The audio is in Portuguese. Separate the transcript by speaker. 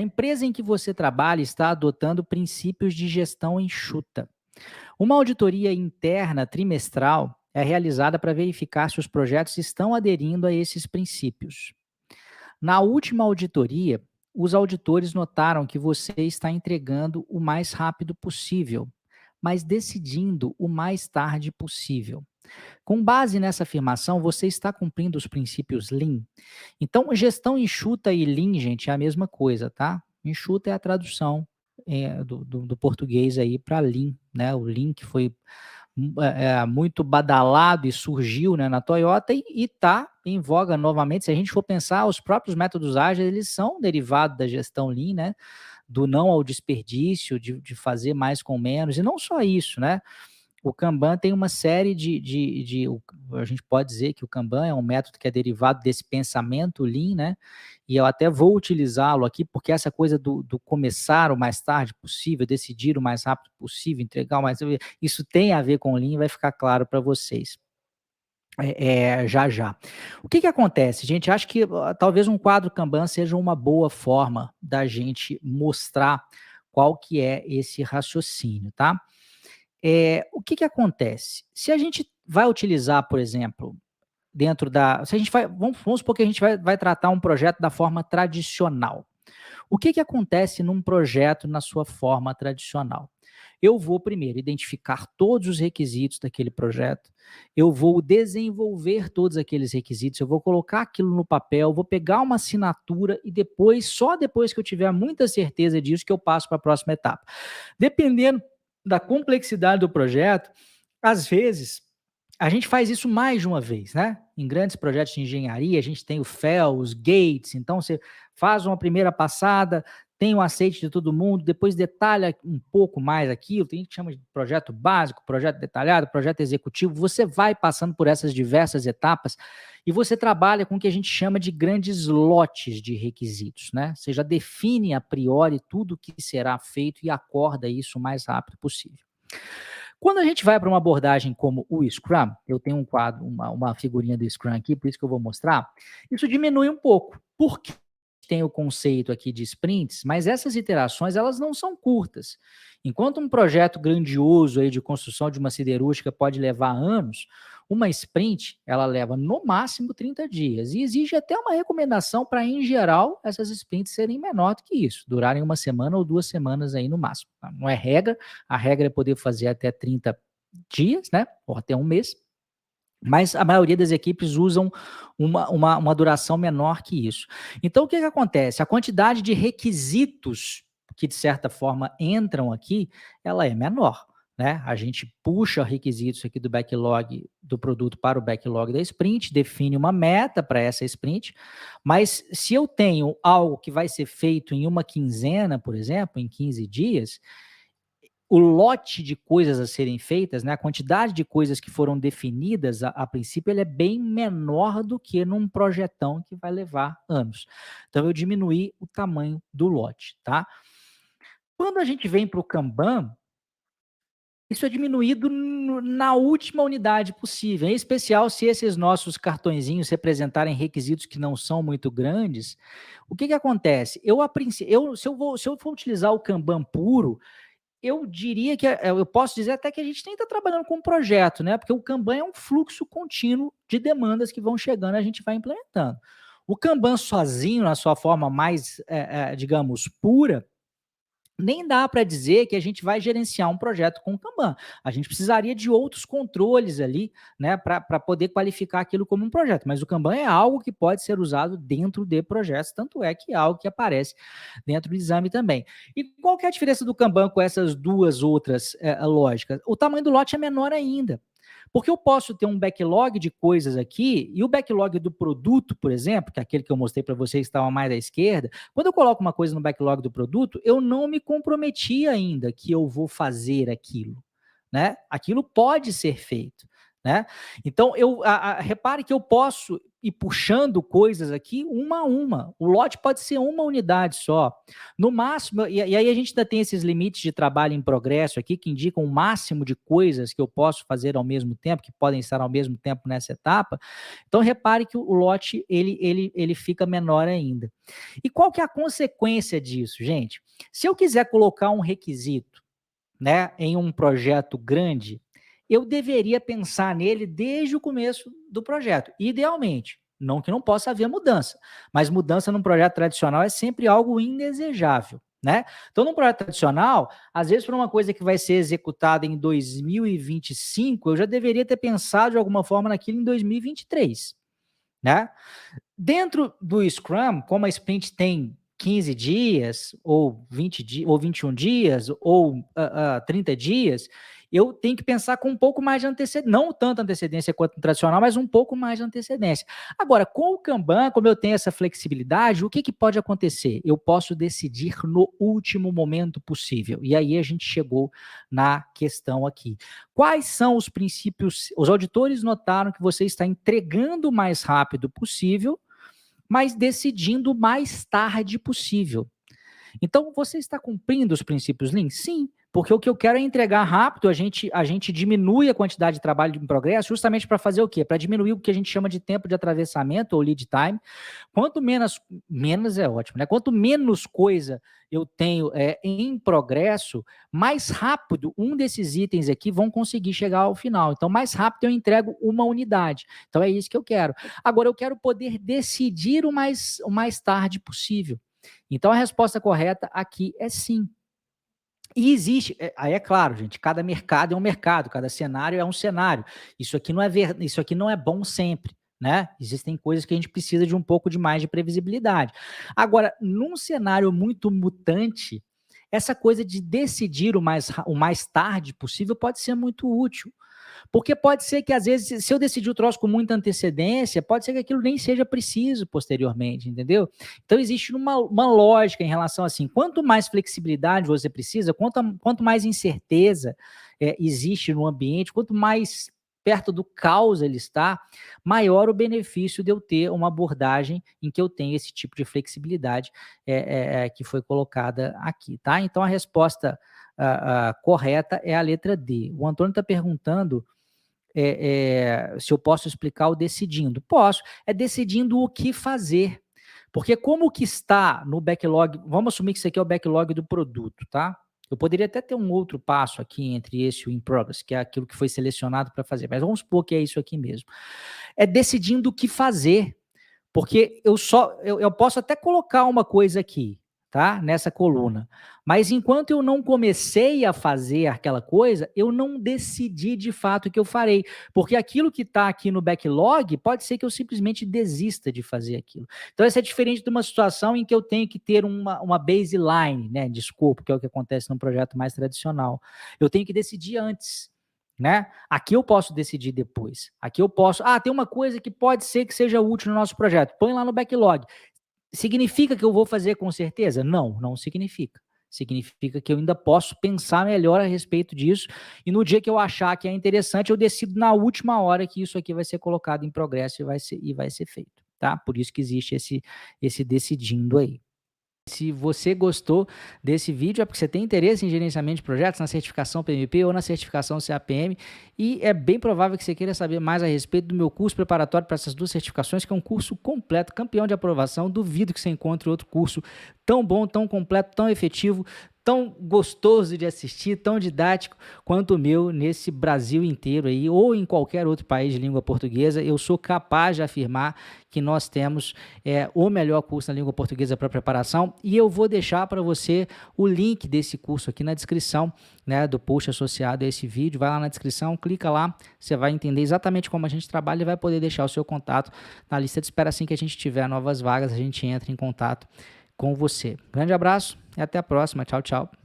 Speaker 1: A empresa em que você trabalha está adotando princípios de gestão enxuta. Uma auditoria interna trimestral é realizada para verificar se os projetos estão aderindo a esses princípios. Na última auditoria, os auditores notaram que você está entregando o mais rápido possível, mas decidindo o mais tarde possível. Com base nessa afirmação, você está cumprindo os princípios Lean. Então, gestão enxuta e Lean, gente, é a mesma coisa, tá? Enxuta é a tradução do português aí para Lean, né? O Lean que foi muito badalado e surgiu, né, na Toyota e está em voga novamente. Se a gente for pensar, os próprios métodos ágeis, eles são derivados da gestão Lean, né? Do não ao desperdício, de fazer mais com menos, e não só isso, né? O Kanban tem uma série a gente pode dizer que o Kanban é um método que é derivado desse pensamento Lean, né? E eu até vou utilizá-lo aqui, porque essa coisa do começar o mais tarde possível, decidir o mais rápido possível, entregar o mais... Isso tem a ver com Lean, vai ficar claro para vocês. Já já. O que acontece, gente? Acho que talvez um quadro Kanban seja uma boa forma da gente mostrar qual que é esse raciocínio, tá? O que acontece? Se a gente vai utilizar, por exemplo, se a gente vai, vamos supor que a gente vai tratar um projeto da forma tradicional. O que acontece num projeto na sua forma tradicional? Eu vou primeiro identificar todos os requisitos daquele projeto, eu vou desenvolver todos aqueles requisitos, eu vou colocar aquilo no papel, vou pegar uma assinatura e depois, só depois que eu tiver muita certeza disso, que eu passo para a próxima etapa. Dependendo da complexidade do projeto, às vezes a gente faz isso mais de uma vez, né? Em grandes projetos de engenharia, a gente tem o FEL, os gates, então você faz uma primeira passada, tem o aceite de todo mundo, depois detalha um pouco mais aquilo, tem gente que chama de projeto básico, projeto detalhado, projeto executivo, você vai passando por essas diversas etapas e você trabalha com o que a gente chama de grandes lotes de requisitos, né? Você já define a priori tudo o que será feito e acorda isso o mais rápido possível. Quando a gente vai para uma abordagem como o Scrum, eu tenho um quadro, uma figurinha do Scrum aqui, por isso que eu vou mostrar, isso diminui um pouco. Por quê? Tem o conceito aqui de sprints, mas essas iterações elas não são curtas. Enquanto um projeto grandioso aí de construção de uma siderúrgica pode levar anos, uma sprint ela leva no máximo 30 dias e exige até uma recomendação para, em geral, essas sprints serem menor do que isso, durarem uma semana ou 2 semanas aí no máximo. Tá? Não é regra, a regra é poder fazer até 30 dias, né? Ou até um mês. Mas a maioria das equipes usam uma duração menor que isso. Então, o que acontece? A quantidade de requisitos que, de certa forma, entram aqui, ela é menor. Né? A gente puxa requisitos aqui do backlog do produto para o backlog da sprint, define uma meta para essa sprint, mas se eu tenho algo que vai ser feito em uma quinzena, por exemplo, em 15 dias, o lote de coisas a serem feitas, né, a quantidade de coisas que foram definidas, a princípio, ele é bem menor do que num projetão que vai levar anos. Então, eu diminuí o tamanho do lote, tá? Quando a gente vem para o Kanban, isso é diminuído na última unidade possível, em especial se esses nossos cartõezinhos representarem requisitos que não são muito grandes. O que acontece? Se eu for utilizar o Kanban puro, eu diria que eu posso dizer até que a gente nem está trabalhando com um projeto, né? Porque o Kanban é um fluxo contínuo de demandas que vão chegando e a gente vai implementando. O Kanban sozinho, na sua forma mais, digamos, pura, nem dá para dizer que a gente vai gerenciar um projeto com Kanban. A gente precisaria de outros controles ali, né, para poder qualificar aquilo como um projeto. Mas o Kanban é algo que pode ser usado dentro de projetos, tanto é que é algo que aparece dentro do exame também. E qual que é a diferença do Kanban com essas duas outras lógicas? O tamanho do lote é menor ainda. Porque eu posso ter um backlog de coisas aqui, e o backlog do produto, por exemplo, que é aquele que eu mostrei para vocês que estava mais à esquerda, quando eu coloco uma coisa no backlog do produto, eu não me comprometi ainda que eu vou fazer aquilo, né? Aquilo pode ser feito, né? Então, repare que eu posso ir puxando coisas aqui uma a uma. O lote pode ser uma unidade só. No máximo, e aí a gente ainda tem esses limites de trabalho em progresso aqui, que indicam o máximo de coisas que eu posso fazer ao mesmo tempo, que podem estar ao mesmo tempo nessa etapa. Então, repare que o lote, ele fica menor ainda. E qual que é a consequência disso, gente? Se eu quiser colocar um requisito, né, em um projeto grande, eu deveria pensar nele desde o começo do projeto, idealmente. Não que não possa haver mudança, mas mudança num projeto tradicional é sempre algo indesejável, né? Então, num projeto tradicional, às vezes, para uma coisa que vai ser executada em 2025, eu já deveria ter pensado de alguma forma naquilo em 2023, né? Dentro do Scrum, como a sprint tem 15 dias, ou 20 dias, ou 21 dias, ou 30 dias, eu tenho que pensar com um pouco mais de antecedência, não tanta antecedência quanto no tradicional, mas um pouco mais de antecedência. Agora, com o Kanban, como eu tenho essa flexibilidade, o que pode acontecer? Eu posso decidir no último momento possível. E aí a gente chegou na questão aqui. Quais são os princípios? Os auditores notaram que você está entregando o mais rápido possível, mas decidindo o mais tarde possível. Então, você está cumprindo os princípios Lean? Sim, porque o que eu quero é entregar rápido, a gente diminui a quantidade de trabalho em progresso justamente para fazer o quê? Para diminuir o que a gente chama de tempo de atravessamento ou lead time. Quanto menos é ótimo, né? Quanto menos coisa eu tenho em progresso, mais rápido um desses itens aqui vão conseguir chegar ao final. Então, mais rápido eu entrego uma unidade. Então, é isso que eu quero. Agora, eu quero poder decidir o mais tarde possível. Então, a resposta correta aqui é sim. E existe, aí é claro, gente, cada mercado é um mercado, cada cenário é um cenário. Isso aqui não é bom sempre, né? Existem coisas que a gente precisa de um pouco de mais de previsibilidade. Agora, num cenário muito mutante, essa coisa de decidir o mais tarde possível pode ser muito útil. Porque pode ser que, às vezes, se eu decidir o troço com muita antecedência, pode ser que aquilo nem seja preciso posteriormente, entendeu? Então, existe uma lógica em relação assim, quanto mais flexibilidade você precisa, quanto mais incerteza existe no ambiente, quanto mais perto do caos ele está, maior o benefício de eu ter uma abordagem em que eu tenho esse tipo de flexibilidade que foi colocada aqui, tá? Então, a resposta correta é a letra D. O Antônio está perguntando se eu posso explicar o decidindo. Posso. É decidindo o que fazer. Porque como que está no backlog, vamos assumir que isso aqui é o backlog do produto, tá? Eu poderia até ter um outro passo aqui entre esse e o in progress, que é aquilo que foi selecionado para fazer, mas vamos supor que é isso aqui mesmo. É decidindo o que fazer. Porque eu posso até colocar uma coisa aqui, tá? Nessa coluna. Mas enquanto eu não comecei a fazer aquela coisa, eu não decidi de fato o que eu farei. Porque aquilo que está aqui no backlog, pode ser que eu simplesmente desista de fazer aquilo. Então, isso é diferente de uma situação em que eu tenho que ter uma baseline, né, de escopo, que é o que acontece num projeto mais tradicional. Eu tenho que decidir antes. Né? Aqui eu posso decidir depois. Aqui eu posso. Tem uma coisa que pode ser que seja útil no nosso projeto. Põe lá no backlog. Significa que eu vou fazer com certeza? Não, não significa. Significa que eu ainda posso pensar melhor a respeito disso. E no dia que eu achar que é interessante, eu decido na última hora que isso aqui vai ser colocado em progresso e vai ser feito. Tá? Por isso que existe esse decidindo aí. Se você gostou desse vídeo, é porque você tem interesse em gerenciamento de projetos, na certificação PMP ou na certificação CAPM, e é bem provável que você queira saber mais a respeito do meu curso preparatório para essas duas certificações, que é um curso completo, campeão de aprovação. Duvido que você encontre outro curso tão bom, tão completo, tão efetivo, tão gostoso de assistir, tão didático quanto o meu nesse Brasil inteiro aí, ou em qualquer outro país de língua portuguesa. Eu sou capaz de afirmar que nós temos o melhor curso na língua portuguesa para preparação, e eu vou deixar para você o link desse curso aqui na descrição, né, do post associado a esse vídeo. Vai lá na descrição, clica lá, você vai entender exatamente como a gente trabalha e vai poder deixar o seu contato na lista de espera. Assim que a gente tiver novas vagas, a gente entra em contato com você. Grande abraço e até a próxima. Tchau, tchau.